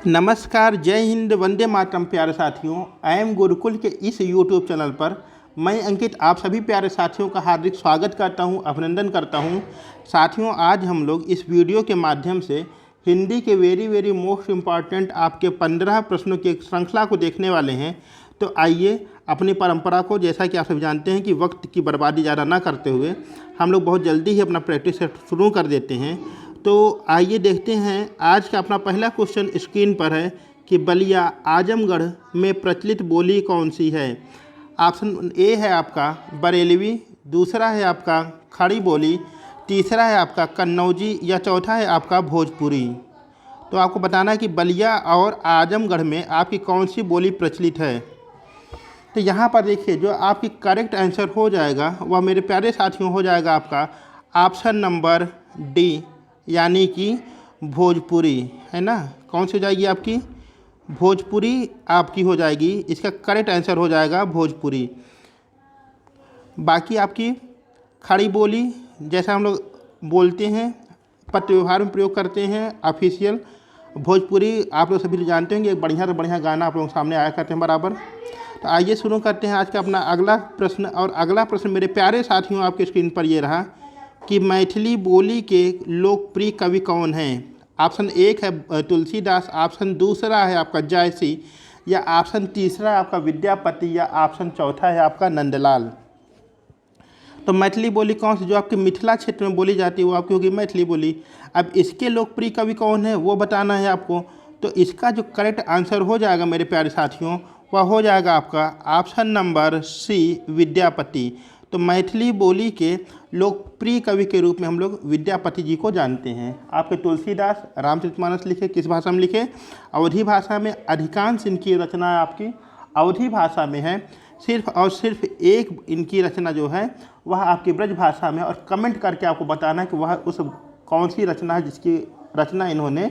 नमस्कार, जय हिंद, वंदे मातरम। प्यारे साथियों, आई एम गुरुकुल के इस यूट्यूब चैनल पर मैं अंकित आप सभी प्यारे साथियों का हार्दिक स्वागत करता हूं, अभिनंदन करता हूं। साथियों, आज हम लोग इस वीडियो के माध्यम से हिंदी के वेरी मोस्ट इम्पॉर्टेंट आपके 15 प्रश्नों की एक श्रृंखला को देखने वाले हैं। तो आइए अपनी परंपरा को, जैसा कि आप सब जानते हैं कि वक्त की बर्बादी ज़्यादा ना करते हुए हम लोग बहुत जल्दी ही अपना प्रैक्टिस शुरू कर देते हैं। तो आइए देखते हैं आज का अपना पहला क्वेश्चन स्क्रीन पर है कि बलिया आजमगढ़ में प्रचलित बोली कौन सी है। ऑप्शन ए है आपका बरेलवी, दूसरा है आपका खड़ी बोली, तीसरा है आपका कन्नौजी या चौथा है आपका भोजपुरी। तो आपको बताना है कि बलिया और आजमगढ़ में आपकी कौन सी बोली प्रचलित है। तो यहाँ पर देखिए, जो आपकी करेक्ट आंसर हो जाएगा वह मेरे प्यारे साथियों हो जाएगा आपका ऑप्शन नंबर डी, यानी कि भोजपुरी, है ना। कौन सी हो जाएगी आपकी? भोजपुरी आपकी हो जाएगी। इसका करेक्ट आंसर हो जाएगा भोजपुरी। बाकी आपकी खड़ी बोली, जैसा हम लोग बोलते हैं, पत्र व्यवहार में प्रयोग करते हैं, ऑफिशियल भोजपुरी आप लोग सभी जानते होंगे। एक बढ़िया से बढ़िया गाना आप लोगों के सामने आया करते हैं बराबर। तो आइए शुरू करते हैं आज का अपना अगला प्रश्न। और अगला प्रश्न मेरे प्यारे साथियों आपके स्क्रीन पर ये रहा कि मैथिली बोली के लोकप्रिय कवि कौन हैं। ऑप्शन एक है तुलसीदास, ऑप्शन दूसरा है आपका जायसी, या ऑप्शन तीसरा है आपका विद्यापति, या ऑप्शन चौथा है आपका नंदलाल। तो मैथिली बोली कौन सी, जो आपके मिथिला क्षेत्र में बोली जाती है वो आपकी होगी मैथिली बोली। अब इसके लोकप्रिय कवि कौन है वो बताना है आपको। तो इसका जो करेक्ट आंसर हो जाएगा मेरे प्यारे साथियों, वह हो जाएगा आपका ऑप्शन नंबर सी, विद्यापति। तो मैथिली बोली के लोकप्रिय कवि के रूप में हम लोग विद्यापति जी को जानते हैं। आपके तुलसीदास रामचरितमानस लिखे, किस भाषा में लिखे? अवधी भाषा में। अधिकांश इनकी रचना आपकी अवधी भाषा में है। सिर्फ और सिर्फ एक इनकी रचना जो है वह आपकी ब्रज भाषा में। और कमेंट करके आपको बताना है कि वह उस कौन सी रचना है जिसकी रचना इन्होंने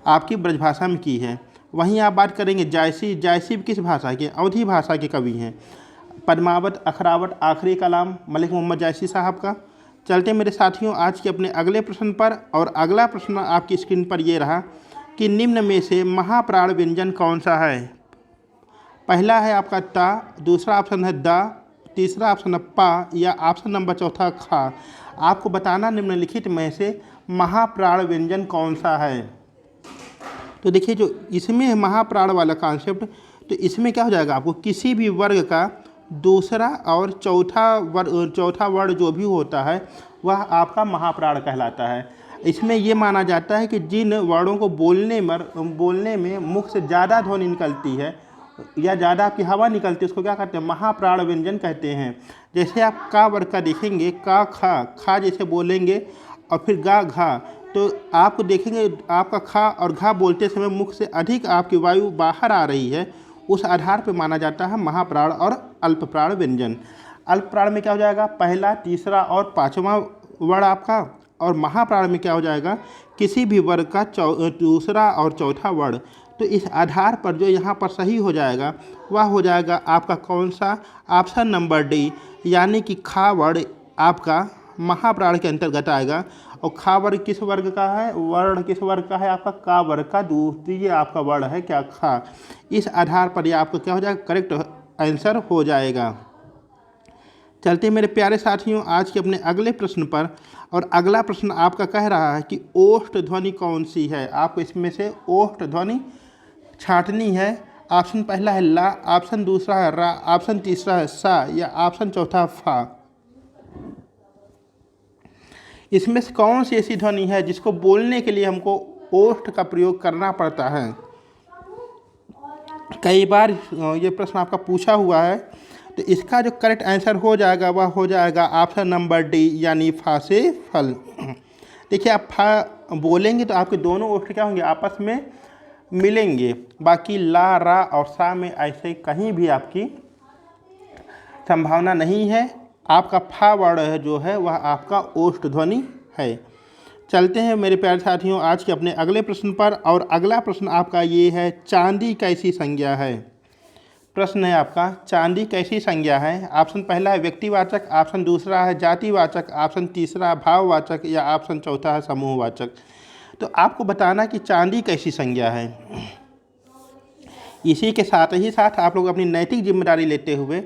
आपकी ब्रज भाषा में की है। वहीं आप बात करेंगे जायसी। जायसी किस भाषा के? अवधी भाषा के कवि हैं। पद्मावत, अखरावत, आखिरी कलाम मलिक मोहम्मद जायसी साहब का। चलते मेरे साथियों आज के अपने अगले प्रश्न पर। और अगला प्रश्न आपकी स्क्रीन पर ये रहा कि निम्न में से महाप्राण व्यंजन कौन सा है। पहला है आपका ता, दूसरा ऑप्शन है दा, तीसरा ऑप्शन है पा, या ऑप्शन नंबर चौथा खा। आपको बताना निम्नलिखित में से महाप्राण व्यंजन कौन सा है। तो देखिए, जो इसमें है महाप्राण वाला कॉन्सेप्ट, तो इसमें क्या हो जाएगा, आपको किसी भी वर्ग का दूसरा और चौथा वर्ण जो भी होता है वह आपका महाप्राण कहलाता है। इसमें ये माना जाता है कि जिन वर्णों को बोलने में मुख से ज़्यादा ध्वनि निकलती है या ज़्यादा आपकी हवा निकलती है, उसको क्या कहते हैं? महाप्राण व्यंजन कहते हैं। जैसे आप का वर्ग का देखेंगे, का खा, खा जैसे बोलेंगे, और फिर गा घा, तो आपको देखेंगे आपका खा और घा बोलते समय मुख से अधिक आपकी वायु बाहर आ रही है। उस आधार पर माना जाता है महाप्राण और अल्पप्राण व्यंजन। अल्पप्राण में क्या हो जाएगा? पहला, तीसरा और पांचवा वर्ण आपका। और महाप्राण में क्या हो जाएगा? किसी भी वर्ग का दूसरा और चौथा वर्ण। तो इस आधार पर जो यहाँ पर सही हो जाएगा वह हो जाएगा आपका कौन सा? ऑप्शन नंबर डी, यानी कि खा वर्ण आपका महाप्राण के अंतर्गत आएगा। और खा वर्ग किस वर्ग का है? वर्ण किस वर्ग का है? आपका का वर्ग का द्वितीय आपका वर्ण है क्या? खा। इस आधार पर यह आपका क्या हो जाएगा? करेक्ट आंसर हो जाएगा। चलते मेरे प्यारे साथियों आज के अपने अगले प्रश्न पर। और अगला प्रश्न आपका कह रहा है कि ओष्ठ ध्वनि कौन सी है। आपको इसमें से ओष्ठ ध्वनि छांटनी है। ऑप्शन पहला है ला, ऑप्शन दूसरा है रा, ऑप्शन तीसरा है सा, या ऑप्शन चौथा फा। इसमें से कौन सी ऐसी ध्वनि है जिसको बोलने के लिए हमको ओष्ठ का प्रयोग करना पड़ता है? कई बार ये प्रश्न आपका पूछा हुआ है। तो इसका जो करेक्ट आंसर हो जाएगा वह हो जाएगा ऑप्शन नंबर डी, यानी फा से फल। देखिए, आप फा बोलेंगे तो आपके दोनों ओष्ठ क्या होंगे? आपस में मिलेंगे। बाकी ला, रा और सा में ऐसे कहीं भी आपकी संभावना नहीं है। आपका फा वर्ण जो है वह आपका ओष्ठ ध्वनि है। चलते हैं मेरे प्यारे साथियों आज के अपने अगले प्रश्न पर। और अगला प्रश्न आपका ये है, चांदी कैसी संज्ञा है। प्रश्न है आपका, चांदी कैसी संज्ञा है। ऑप्शन पहला है व्यक्तिवाचक, ऑप्शन दूसरा है जातिवाचक, ऑप्शन तीसरा है भाववाचक, या ऑप्शन चौथा है समूहवाचक। तो आपको बताना कि चांदी कैसी संज्ञा है। इसी के साथ ही साथ आप लोग अपनी नैतिक जिम्मेदारी लेते हुए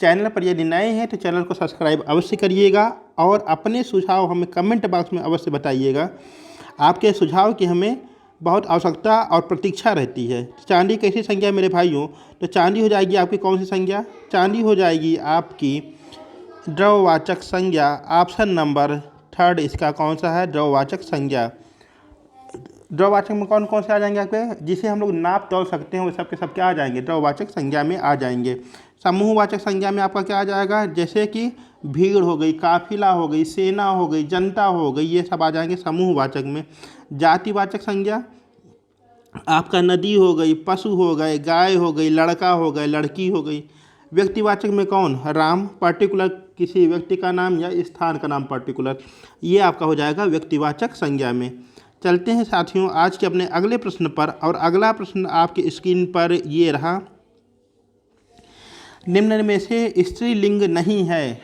चैनल पर यदि नए हैं तो चैनल को सब्सक्राइब अवश्य करिएगा और अपने सुझाव हमें कमेंट बॉक्स में अवश्य बताइएगा। आपके सुझाव की हमें बहुत आवश्यकता और प्रतीक्षा रहती है। चांदी कैसी संज्ञा है मेरे भाइयों? तो चांदी हो जाएगी आपकी कौन सी संज्ञा? चांदी हो जाएगी आपकी द्रव्यवाचक संज्ञा। ऑप्शन नंबर 3 इसका कौन सा है? द्रव्यवाचक संज्ञा। द्रव्यवाचक में कौन कौन से आ जाएंगे आपके, जिसे हम लोग नाप तोल सकते हैं, वो सब के सब क्या आ जाएंगे? द्रव्यवाचक संज्ञा में आ जाएंगे। समूहवाचक संज्ञा में आपका क्या आ जाएगा? जैसे कि भीड़ हो गई, काफिला हो गई, सेना हो गई, जनता हो गई, ये सब आ जाएंगे समूहवाचक में। जातिवाचक संज्ञा आपका नदी हो गई, पशु हो गए, गाय हो गई, लड़का हो गए, लड़की हो गई। व्यक्तिवाचक में कौन? राम, पर्टिकुलर किसी व्यक्ति का नाम या स्थान का नाम पर्टिकुलर, ये आपका हो जाएगा व्यक्तिवाचक संज्ञा में। चलते हैं साथियों आज के अपने अगले प्रश्न पर, और अगला प्रश्न आपके स्क्रीन पर ये रहा। निम्न में से स्त्रीलिंग नहीं है।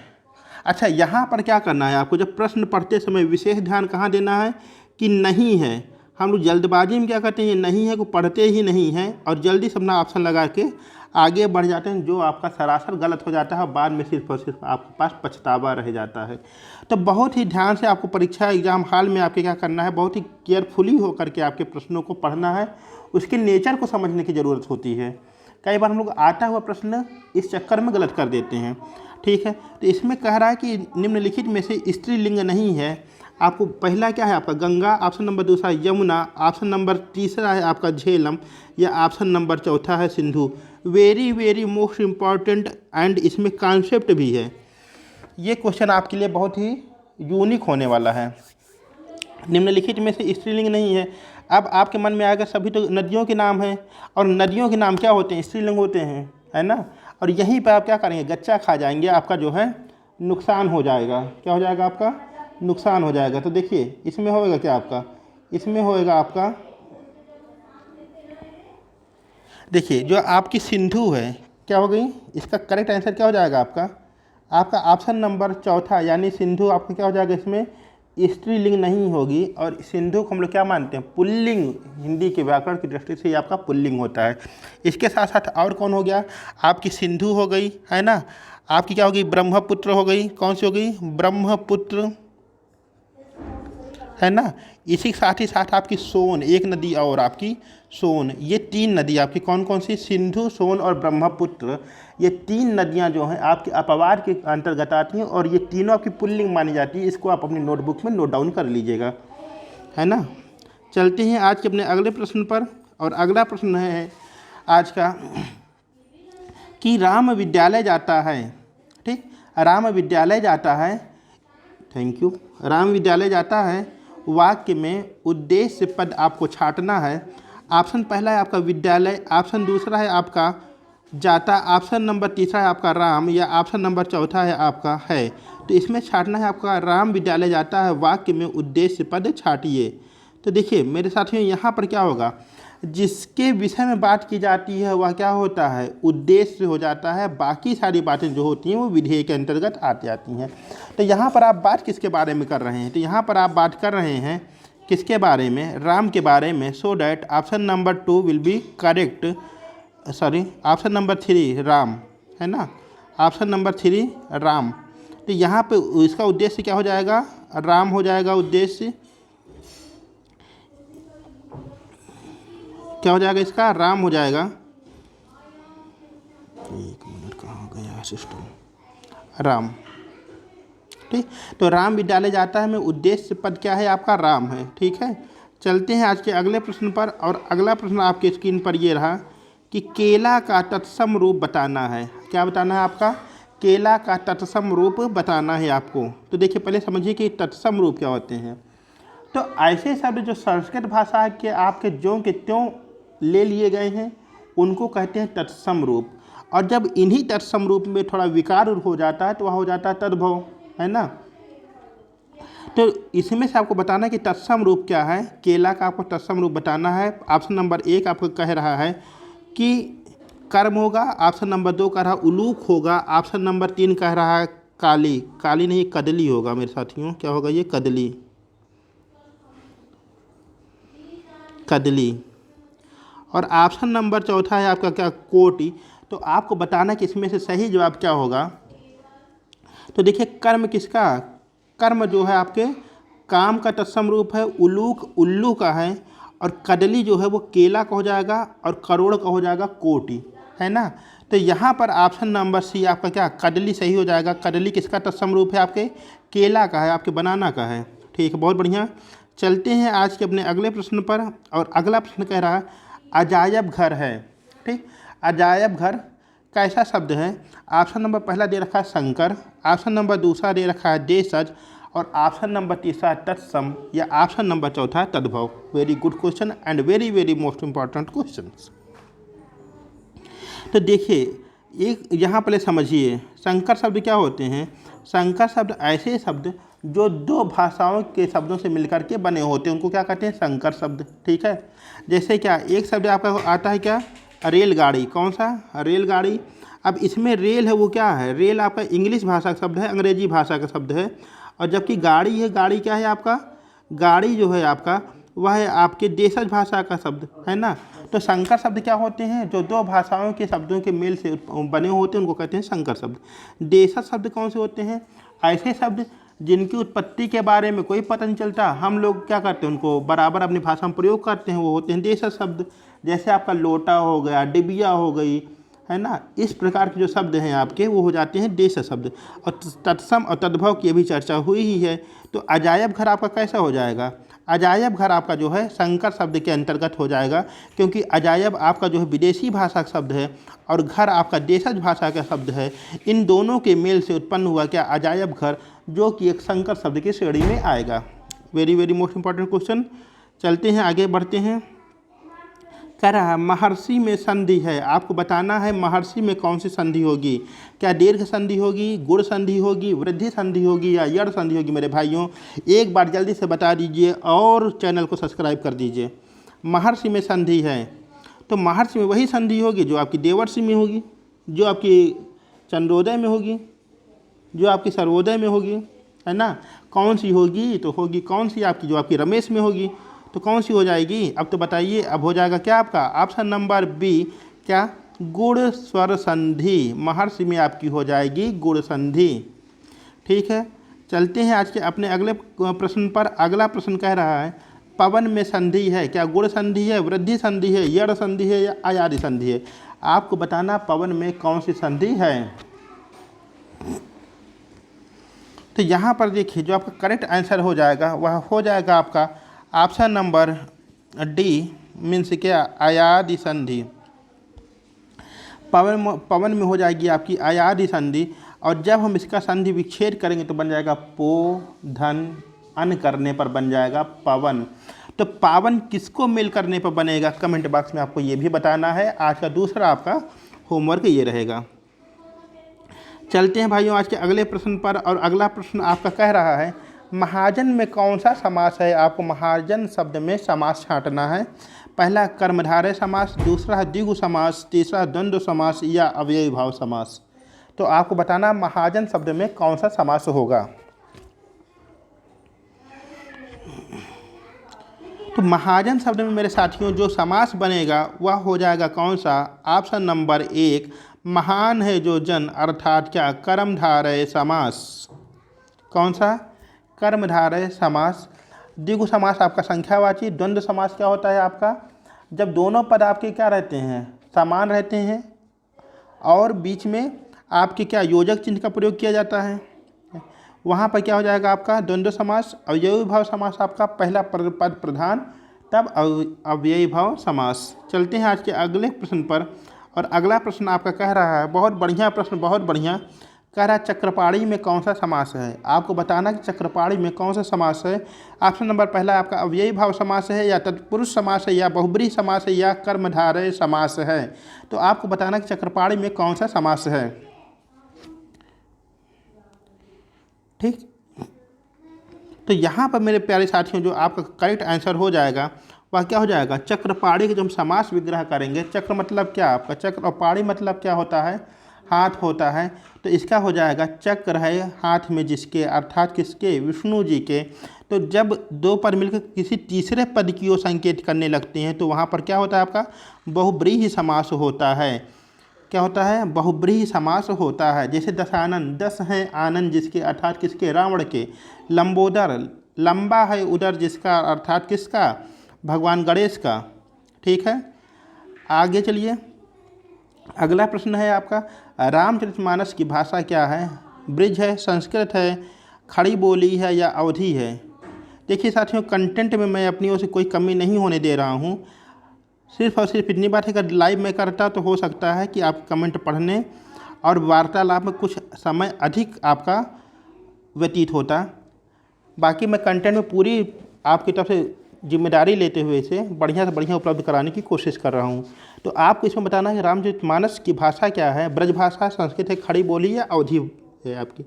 अच्छा, यहाँ पर क्या करना है आपको? जब प्रश्न पढ़ते समय विशेष ध्यान कहाँ देना है कि नहीं है। हम लोग जल्दबाजी में क्या करते हैं, ये नहीं है को पढ़ते ही नहीं हैं और जल्दी से अपना ऑप्शन लगा के आगे बढ़ जाते हैं, जो आपका सरासर गलत हो जाता है और बाद में सिर्फ और सिर्फ आपके पास पछतावा रह जाता है। तो बहुत ही ध्यान से आपको परीक्षा एग्जाम हॉल में आपके क्या करना है, बहुत ही केयरफुली होकर के आपके प्रश्नों को पढ़ना है, उसके नेचर को समझने की ज़रूरत होती है। कई बार हम लोग आता हुआ प्रश्न इस चक्कर में गलत कर देते हैं। ठीक है, तो इसमें कह रहा है कि निम्नलिखित में से स्त्रीलिंग नहीं है। आपको पहला क्या है आपका? Ganga, option number 2 Yamuna, option number 3 है आपका झेलम, या ऑप्शन नंबर 4 है Sindhu. Very very most important and इसमें कॉन्सेप्ट भी है। ये क्वेश्चन आपके लिए बहुत ही यूनिक होने वाला है। निम्नलिखित में से स्त्रीलिंग नहीं है। अब आपके मन में आएगा सभी तो नदियों के नाम हैं, और नदियों के नाम क्या होते हैं? स्त्रीलिंग होते हैं, है ना। और यहीं पर आप क्या करेंगे? गच्चा खा जाएंगे, आपका जो है नुकसान हो जाएगा। क्या हो जाएगा आपका? नुकसान हो जाएगा। तो देखिए इसमें होएगा क्या आपका? इसमें होएगा आपका, देखिए जो आपकी सिंधु है क्या हो गई? इसका करेक्ट आंसर क्या हो जाएगा आपका? आपका ऑप्शन नंबर 4 यानी सिंधु आपका क्या हो जाएगा? इसमें स्त्रीलिंग नहीं होगी, और सिंधु को हम लोग क्या मानते हैं? पुल्लिंग। हिंदी के व्याकरण की दृष्टि से ये आपका पुल्लिंग होता है। इसके साथ साथ और कौन हो गया? आपकी सिंधु हो गई, है ना। आपकी क्या हो गई? ब्रह्मपुत्र हो गई। कौन सी हो गई? ब्रह्मपुत्र, है ना। इसी के साथ ही साथ आपकी सोन, एक नदी और आपकी सोन। ये 3 नदी आपकी कौन कौन सी? सिंधु, सोन और ब्रह्मपुत्र। ये 3 नदियां जो हैं आपके अपवाद के अंतर्गत आती हैं, और ये तीनों आपकी पुल्लिंग मानी जाती है। इसको आप अपनी नोटबुक में नोट डाउन कर लीजिएगा, है ना। चलते हैं आज के अपने अगले प्रश्न पर, और अगला प्रश्न है आज का कि राम विद्यालय जाता है। ठीक, राम विद्यालय जाता है, थैंक यू। राम विद्यालय जाता है वाक्य में उद्देश्य पद आपको छांटना है। ऑप्शन पहला है आपका विद्यालय, ऑप्शन दूसरा है आपका जाता, ऑप्शन नंबर 3 है आपका राम, या ऑप्शन नंबर 4 है आपका है। तो इसमें छांटना है आपका राम विद्यालय जाता है वाक्य में उद्देश्य पद छांटिए। तो देखिए मेरे साथियों, यहाँ पर क्या होगा? जिसके विषय में बात की जाती है वह क्या होता है? उद्देश्य हो जाता है। बाकी सारी बातें जो होती हैं वो विधेय के अंतर्गत आती जाती हैं। तो यहाँ पर आप बात किसके बारे में कर रहे हैं? तो यहाँ पर आप बात कर रहे हैं किसके बारे में? राम के बारे में। So that option number 2 will be correct, sorry option number 3 Ram, है ना। Option number 3 Ram. तो यहाँ पे इसका उद्देश्य क्या हो जाएगा? राम हो जाएगा उद्देश्य। क्या हो जाएगा इसका? राम हो जाएगा। एक मिनट, कहाँ गया सिस्टम? राम। ठीक, तो राम विद्यालय जाता है में उद्देश्य पद क्या है आपका? राम है। ठीक है, चलते हैं आज के अगले प्रश्न पर, और अगला प्रश्न आपके स्क्रीन पर ये रहा कि केला का तत्सम रूप बताना है। क्या बताना है आपका? केला का तत्सम रूप बताना है आपको। तो देखिए पहले समझिए कि तत्सम रूप क्या होते हैं। तो ऐसे शब्द जो संस्कृत भाषा के आपके ज्यों के त्यों ले लिए गए हैं उनको कहते हैं तत्सम रूप, और जब इन्हीं तत्सम रूप में थोड़ा विकार हो जाता है तो वह हो जाता है तद्भव, है ना। तो इसमें से आपको बताना है कि तत्सम रूप क्या है। केला का आपको तत्सम रूप बताना है। ऑप्शन नंबर 1 आपको कह रहा है कि कर्म होगा, ऑप्शन नंबर 2 कह रहा है उलूक होगा, ऑप्शन नंबर 3 कह रहा है काली, काली नहीं कदली होगा मेरे साथियों। क्या होगा ये? कदली, कदली। और ऑप्शन नंबर चौथा है आपका क्या, कोटि। तो आपको बताना कि इसमें से सही जवाब क्या होगा। तो देखिए कर्म किसका, कर्म जो है आपके काम का तत्सम रूप है, उलूक उल्लू का है, और कदली जो है वो केला का हो जाएगा, और करोड़ का हो जाएगा कोटि, है ना। तो यहाँ पर ऑप्शन नंबर सी आपका क्या, कदली सही हो जाएगा। कदली किसका तत्सम रूप है, आपके केला का है, आपके बनाना का है। ठीक है, बहुत बढ़िया। चलते हैं आज के अपने अगले प्रश्न पर। और अगला प्रश्न कह रहा है अजायब घर है। ठीक, अजायब घर कैसा शब्द है। ऑप्शन नंबर पहला दे रखा है शंकर, ऑप्शन नंबर दूसरा दे रखा है देशज, और ऑप्शन नंबर तीसरा तत्सम, या ऑप्शन नंबर चौथा तद्भव। Very good question and very very most important question. तो देखिए एक यहाँ पहले समझिए संकर शब्द क्या होते हैं। संकर शब्द ऐसे शब्द जो दो भाषाओं के शब्दों से मिलकर के बने होते हैं, उनको क्या कहते हैं, संकर शब्द। ठीक है, जैसे क्या एक शब्द आपका आता है क्या, रेलगाड़ी। कौन सा, रेलगाड़ी। अब इसमें रेल है वो क्या है, रेल आपका इंग्लिश भाषा का शब्द है, अंग्रेजी भाषा का शब्द है। और जबकि गाड़ी है, गाड़ी क्या है आपका, गाड़ी जो है आपका वह है आपके देशज भाषा का शब्द, है ना। तो संकर शब्द क्या होते हैं, जो दो भाषाओं के शब्दों के मेल से बने होते हैं, उनको कहते हैं संकर शब्द। देशज शब्द कौन से होते हैं, ऐसे शब्द जिनकी उत्पत्ति के बारे में कोई पता नहीं चलता, हम लोग क्या करते हैं उनको बराबर अपनी भाषा में प्रयोग करते हैं, वो होते हैं देशज शब्द। जैसे आपका लोटा हो गया, डिबिया हो गई, है ना। इस प्रकार के जो शब्द हैं आपके वो हो जाते हैं देशज शब्द। और तत्सम और तद्भव की अभी चर्चा हुई ही है। तो अजायब घर आपका कैसा हो जाएगा, अजायब घर आपका जो है संकर शब्द के अंतर्गत हो जाएगा, क्योंकि अजायब आपका जो है विदेशी भाषा का शब्द है, और घर आपका देशज भाषा का शब्द है। इन दोनों के मेल से उत्पन्न हुआ क्या, अजायब घर, जो कि एक संकर शब्द की श्रेणी में आएगा। Very very most important question. चलते हैं आगे बढ़ते हैं। कह रहा है महर्षि में संधि है, आपको बताना है महर्षि में कौन सी संधि होगी। क्या दीर्घ संधि होगी, गुण संधि होगी, वृद्धि संधि होगी, या यड़ संधि होगी। मेरे भाइयों एक बार जल्दी से बता दीजिए और चैनल को सब्सक्राइब कर दीजिए। महर्षि में संधि है तो महर्षि में वही संधि होगी जो आपकी देवर्षि में होगी, जो आपकी चंद्रोदय में होगी, जो आपकी सर्वोदय में होगी, है ना। कौन सी होगी, तो होगी कौन सी आपकी, जो आपकी रमेश में होगी। तो कौन सी हो जाएगी, अब तो बताइए। अब हो जाएगा क्या आपका ऑप्शन नंबर बी, क्या, गुण स्वर संधि। महर्षि में आपकी हो जाएगी गुण संधि। ठीक है, चलते हैं आज के अपने अगले प्रश्न पर। अगला प्रश्न कह रहा है पवन में संधि है, क्या गुण संधि है, वृद्धि संधि है, यड़ संधि है, या आयादि संधि है। आपको बताना पवन में कौन सी संधि है। तो यहाँ पर देखिए जो आपका करेक्ट आंसर हो जाएगा वह हो जाएगा आपका ऑप्शन नंबर डी, मीन्स क्या, आयादि संधि। पवन में हो जाएगी आपकी आयादि संधि। और जब हम इसका संधि विच्छेद करेंगे तो बन जाएगा पो धन अन करने पर बन जाएगा पवन। तो पावन किसको मेल करने पर बनेगा, कमेंट बॉक्स में आपको ये भी बताना है। आज का दूसरा आपका होमवर्क ये रहेगा। चलते हैं भाइयों आज के अगले प्रश्न पर। और अगला प्रश्न आपका कह रहा है महाजन में कौन सा समास है। आपको महाजन शब्द में समास छांटना है। पहला कर्मधारय समास, दूसरा है द्विगु समास, तीसरा द्वंद्व समास, या अव्ययी भाव समास। तो आपको बताना महाजन शब्द में कौन सा समास होगा। तो महाजन शब्द में मेरे साथियों जो समास बनेगा वह हो जाएगा कौन सा, ऑप्शन नंबर एक, महान है जो जन, अर्थात क्या, कर्मधारय समास। कौन सा, कर्मधारय समास। द्विगु समास आपका संख्यावाची। द्वंद्व समास क्या होता है आपका, जब दोनों पद आपके क्या रहते हैं, समान रहते हैं, और बीच में आपके क्या योजक चिन्ह का प्रयोग किया जाता है, वहाँ पर क्या हो जाएगा आपका द्वंद्व समास। अव्ययी भाव समास आपका पहला पद प्रधान, तब अव्ययी भाव समास। चलते हैं आज के अगले प्रश्न पर। और अगला प्रश्न आपका कह रहा है, बहुत बढ़िया प्रश्न, बहुत बढ़िया। कह रहा है चक्रपाणी में कौन सा समास है। आपको बताना कि चक्रपाणी में कौन सा समास है। ऑप्शन नंबर पहला आपका अव्ययी भाव समास है, या तत्पुरुष समास है, या बहुब्रीहि समास है, या कर्मधारय समास है। तो आपको बताना कि चक्रपाणी में कौन सा समास है। ठीक, तो यहाँ पर मेरे प्यारे साथियों जो आपका करेक्ट आंसर हो जाएगा वह क्या हो जाएगा, चक्रपाणी के जो हम समास विग्रह करेंगे। चक्र मतलब क्या आपका, चक्र, और पाणी मतलब क्या होता है, हाथ होता है, तो इसका हो जाएगा चक्र है हाथ में जिसके, अर्थात किसके, विष्णु जी के। तो जब दो पद मिलकर किसी तीसरे पद की ओर संकेत करने लगते हैं तो वहाँ पर क्या होता है, आपका बहुब्रीहि समास होता है। क्या होता है, बहुब्रीहि समास होता है। जैसे दशानन, दस है आनंद जिसके, अर्थात किसके, रावण के। लंबोदर, लंबा है उदर जिसका, अर्थात किसका, भगवान गणेश का। ठीक है, आगे चलिए। अगला प्रश्न है आपका, रामचरितमानस की भाषा क्या है? ब्रिज है, संस्कृत है, खड़ी बोली है या अवधी है? देखिए साथियों, कंटेंट में मैं अपनी ओर से कोई कमी नहीं होने दे रहा हूँ। सिर्फ और सिर्फ इतनी बात है, अगर लाइव में करता तो हो सकता है कि आप कमेंट पढ़ने और वार्तालाप में कुछ समय अधिक आपका व्यतीत होता। बाकी मैं कंटेंट में पूरी आपकी तरफ से जिम्मेदारी लेते हुए इसे बढ़िया से बढ़िया उपलब्ध कराने की कोशिश कर रहा हूँ। तो आपको इसमें बताना है रामचरितमानस की भाषा क्या है? ब्रज भाषा, संस्कृत है, खड़ी बोली या अवधी है आपकी?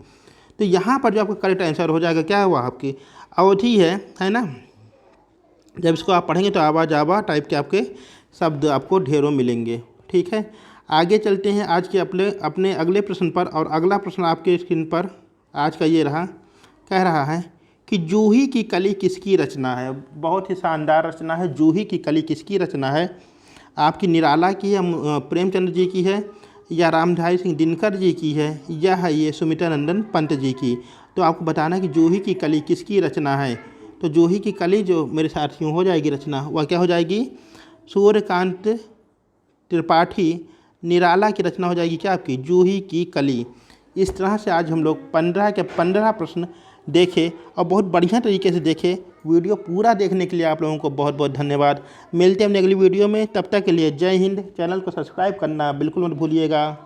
तो यहाँ पर जो आपका करेक्ट आंसर हो जाएगा, क्या हुआ आपकी, अवधी है ना। जब इसको आप पढ़ेंगे तो आवा जावा टाइप के आपके शब्द आपको ढेरों मिलेंगे। ठीक है, आगे चलते हैं आज के अपने अगले प्रश्न पर। और अगला प्रश्न आपके स्क्रीन पर आज का ये रहा, कह रहा है कि जूही की कली किसकी रचना है? बहुत ही शानदार रचना है। जूही की कली किसकी रचना है? आपकी निराला की है, प्रेमचंद्र जी की है, या रामधारी सिंह दिनकर जी की है, या है ये सुमित्रा नंदन पंत जी की? तो आपको बताना है कि जूही की कली किसकी रचना है। तो जूही की कली जो मेरे साथियों हो जाएगी रचना, वह क्या हो जाएगी, सूर्यकांत त्रिपाठी निराला की रचना हो जाएगी, क्या आपकी, जूही की कली। इस तरह से आज हम लोग 15 के 15 प्रश्न देखे और बहुत बढ़िया तरीके से देखे। वीडियो पूरा देखने के लिए आप लोगों को बहुत बहुत धन्यवाद। मिलते हैं अपनी अगली वीडियो में, तब तक के लिए जय हिंद। चैनल को सब्सक्राइब करना बिल्कुल मत भूलिएगा।